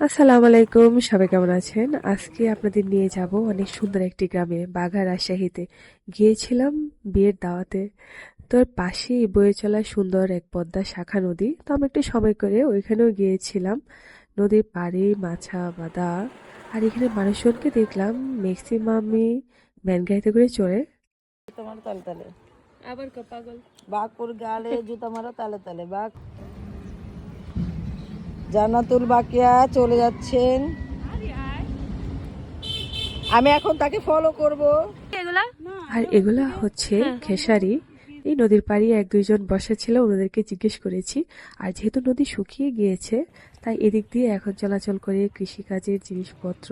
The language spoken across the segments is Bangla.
আসসালামু আলাইকুম, সবাই কেমন আছেন? আজকে আপনাদের নিয়ে যাব অনেক সুন্দর একটি গ্রামে, বাঘা রাজশাহীতে। গিয়েছিলাম বিয়ের দাওয়াতে। তোর পাশেই বয়ে চলা সুন্দর এক পদ্মা শাখা নদী। তো আমি একটু সময় করে ওইখানেও গিয়েছিলাম। নদীর পাড়ে মাছা বাঁধা, আর এখানে মানুষজনকে দেখলাম ম্যাক্সিমামই ভ্যান গাড়িতে করে চড়ে। তোমার তালে তালে আবার পাগল। বাঘপুর গালে জুতা মারো তালে তালে বাঘ। জান্নাতুল বাকিয়া চলে যাচ্ছেন, আমি এখন তাকে ফলো করব। আর এগুলা হচ্ছে খেসারি। এই নদীর পাড়ে এক দুইজন বসা ছিল, ওনাদেরকে জিজ্ঞেস করেছি। আর যেহেতু নদী শুকিয়ে গিয়েছে, তাই এদিক দিয়ে এখন চলাচল করে কৃষিকাজের জিনিসপত্র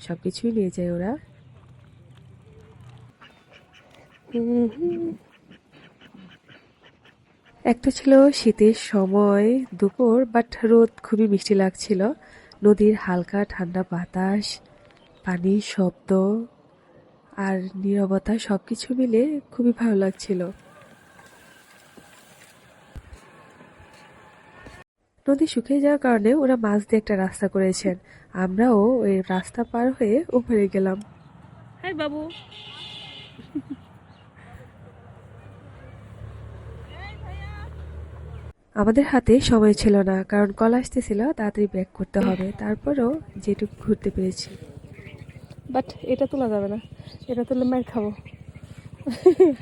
সবকিছুই নিয়ে যায় ওরা। একটা ছিল শীতের সময় দুপুর, বাট রোদ খুবই মিষ্টি লাগছিল। নদীর হালকা ঠান্ডা বাতাস, পানির শব্দ আর নীরবতা সবকিছু মিলে খুবই ভালো লাগছিল। নদী শুকিয়ে যাওয়ার কারণে ওরা মাছ দিয়ে একটা রাস্তা করেছেন। আমরাও ওই রাস্তা পার হয়ে ওপারে গেলাম। হাই বাবু। আমাদের হাতে সময় ছিল না, কারণ কল আসতেছিল, তাড়াতাড়ি ব্যাক করতে হবে। তারপরেও যেটুকু ঘুরতে পেরেছি। বাট এটা তোলা যাবে না, এটা তুললে মার খাবো।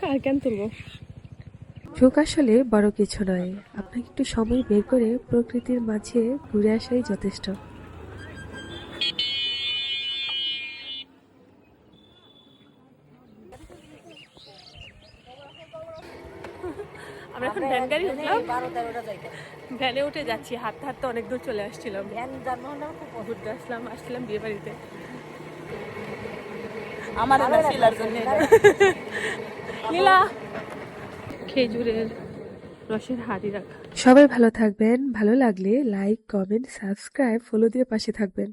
আর কেন তুলবো? সুখ আসলে বড় কিছু নয়, আপনাকে একটু সময় বের করে প্রকৃতির মাঝে ঘুরে আসাই যথেষ্ট। আমরা এখন ভ্যান গাড়ি উঠলাম, 12-13টা জায়গা ভ্যানে উঠে যাচ্ছি। হাঁটতে হাঁটতে অনেক দূর চলে আসছিলাম, ভ্যান জানো ঘুরতে আসছিলাম বিয়ে বাড়িতে। আমার নীলা খেজুরের রসের হাড়ি রাখা। সবাই ভালো থাকবেন, ভালো লাগলে লাইক, কমেন্ট, সাবস্ক্রাইব, ফলো দিয়ে পাশে থাকবেন।